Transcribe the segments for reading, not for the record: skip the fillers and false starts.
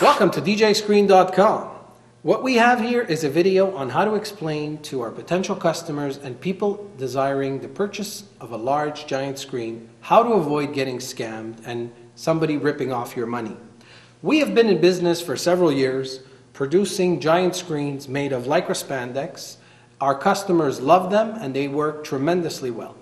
Welcome to DJscreen.com. What we have here is a video on how to explain to our potential customers and people desiring the purchase of a large giant screen how to avoid getting scammed and somebody ripping off your money. We have been in business for several years producing giant screens made of lycra spandex. Our customers love them and they work tremendously well.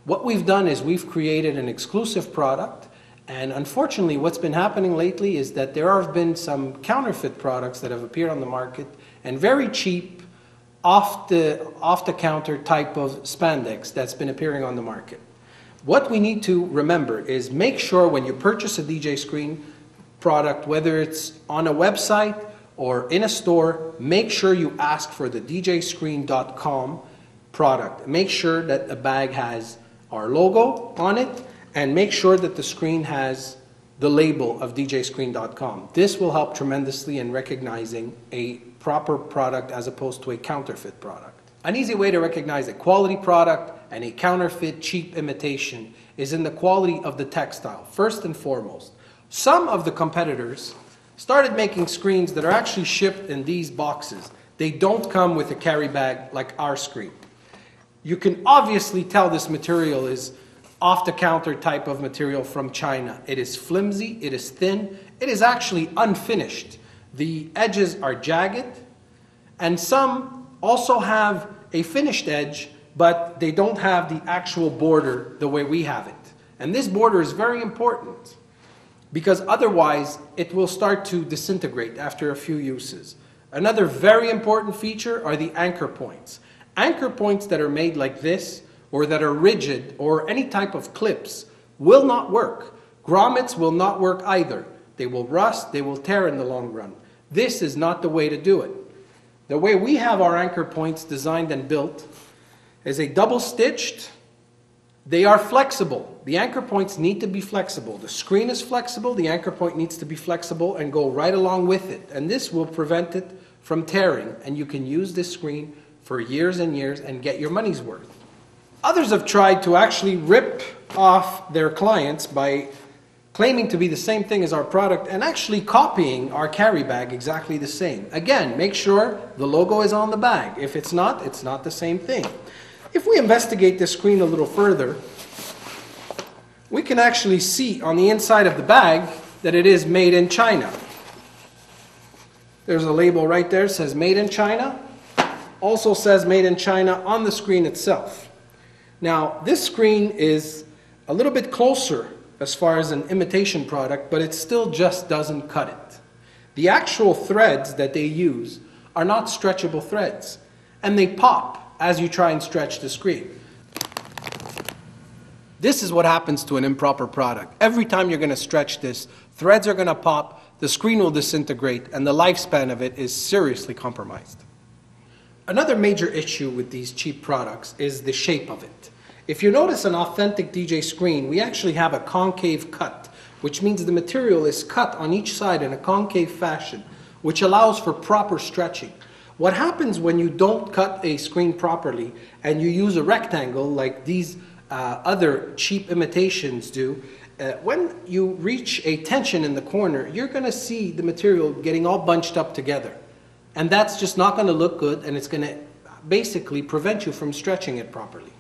What we've done is we've created an exclusive product. And unfortunately, what's been happening lately is that there have been some counterfeit products that have appeared on the market and very cheap, off-the-counter type of spandex that's been appearing on the market. What we need to remember is make sure when you purchase a DJ Screen product, whether it's on a website or in a store, make sure you ask for the DJscreen.com product. Make sure that the bag has our logo on it, and make sure that the screen has the label of DJscreen.com. This will help tremendously in recognizing a proper product as opposed to a counterfeit product. An easy way to recognize a quality product and a counterfeit cheap imitation is in the quality of the textile, first and foremost. Some of the competitors started making screens that are actually shipped in these boxes. They don't come with a carry bag like our screen. You can obviously tell this material is off-the-counter type of material from China. It is flimsy, it is thin, it is actually unfinished. The edges are jagged, and some also have a finished edge, but they don't have the actual border the way we have it. And this border is very important, because otherwise it will start to disintegrate after a few uses. Another very important feature are the anchor points. Anchor points that are made like this, or that are rigid, or any type of clips, will not work. Grommets will not work either. They will rust, they will tear in the long run. This is not the way to do it. The way we have our anchor points designed and built is a double stitched. They are flexible. The anchor points need to be flexible. The screen is flexible, the anchor point needs to be flexible and go right along with it. And this will prevent it from tearing, and you can use this screen for years and years and get your money's worth. Others have tried to actually rip off their clients by claiming to be the same thing as our product and actually copying our carry bag exactly the same. Again, make sure the logo is on the bag. If it's not the same thing. If we investigate this screen a little further, we can actually see on the inside of the bag that it is made in China. There's a label right there that says made in China. Also says made in China on the screen itself. Now, this screen is a little bit closer as far as an imitation product, but it still just doesn't cut it. The actual threads that they use are not stretchable threads, and they pop as you try and stretch the screen. This is what happens to an improper product. Every time you're going to stretch this, threads are going to pop, the screen will disintegrate, and the lifespan of it is seriously compromised. Another major issue with these cheap products is the shape of it. If you notice an authentic DJ screen, we actually have a concave cut, which means the material is cut on each side in a concave fashion, which allows for proper stretching. What happens when you don't cut a screen properly and you use a rectangle like these other cheap imitations do, when you reach a tension in the corner, you're going to see the material getting all bunched up together. And that's just not going to look good, and it's going to basically prevent you from stretching it properly.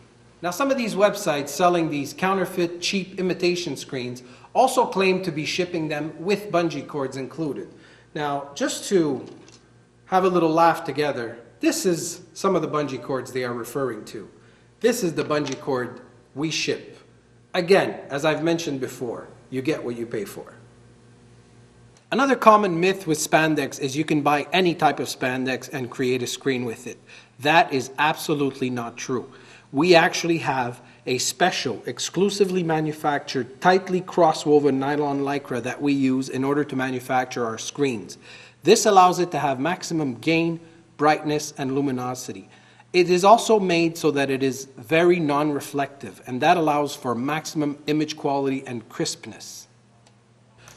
Now, some of these websites selling these counterfeit, cheap imitation screens also claim to be shipping them with bungee cords included. Now, just to have a little laugh together, this is some of the bungee cords they are referring to. This is the bungee cord we ship. Again, as I've mentioned before, you get what you pay for. Another common myth with spandex is you can buy any type of spandex and create a screen with it. That is absolutely not true. We actually have a special, exclusively manufactured, tightly cross-woven nylon lycra that we use in order to manufacture our screens. This allows it to have maximum gain, brightness, and luminosity. It is also made so that it is very non-reflective, and that allows for maximum image quality and crispness.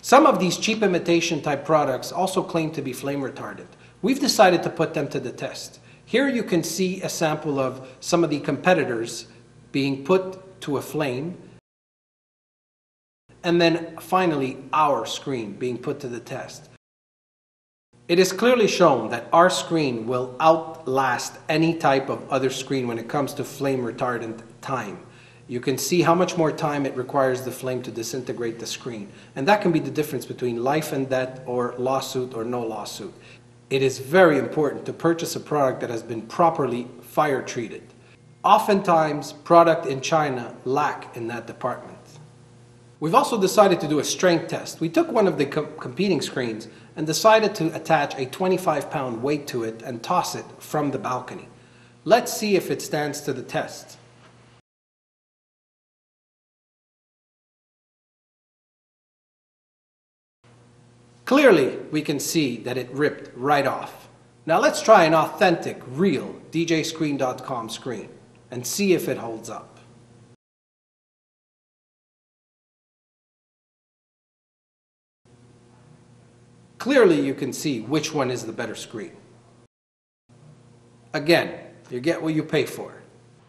Some of these cheap imitation type products also claim to be flame retardant. We've decided to put them to the test. Here you can see a sample of some of the competitors being put to a flame, and then finally our screen being put to the test. It is clearly shown that our screen will outlast any type of other screen when it comes to flame retardant time. You can see how much more time it requires the flame to disintegrate the screen. And that can be the difference between life and death or lawsuit or no lawsuit. It is very important to purchase a product that has been properly fire treated. Oftentimes, product in China lack in that department. We've also decided to do a strength test. We took one of the competing screens and decided to attach a 25-pound weight to it and toss it from the balcony. Let's see if it stands to the test. Clearly, we can see that it ripped right off. Now let's try an authentic, real DJscreen.com screen and see if it holds up. Clearly, you can see which one is the better screen. Again, you get what you pay for.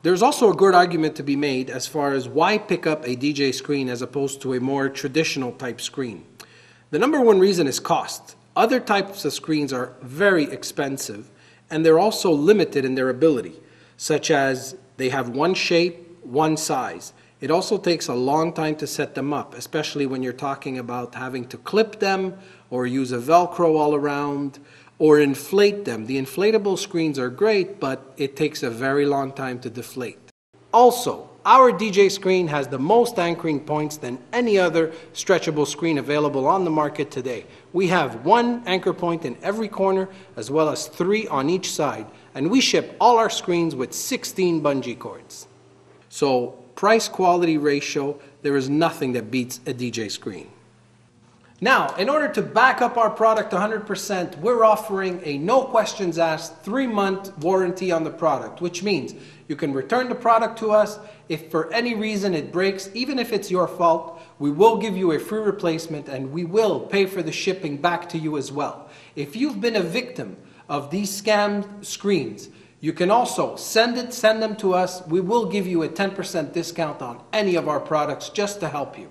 There's also a good argument to be made as far as why pick up a DJ screen as opposed to a more traditional type screen. The number one reason is cost. Other types of screens are very expensive and they're also limited in their ability, such as they have one shape, one size. It also takes a long time to set them up, especially when you're talking about having to clip them or use a Velcro all around or inflate them. The inflatable screens are great, but it takes a very long time to deflate. Also, our DJ screen has the most anchoring points than any other stretchable screen available on the market today. We have one anchor point in every corner as well as 3 on each side, and we ship all our screens with 16 bungee cords. So, price-quality ratio, there is nothing that beats a DJ screen. Now, in order to back up our product 100%, we're offering a no questions asked 3-month warranty on the product, which means you can return the product to us. If for any reason it breaks, even if it's your fault, we will give you a free replacement and we will pay for the shipping back to you as well. If you've been a victim of these scammed screens, you can also send them to us. We will give you a 10% discount on any of our products just to help you.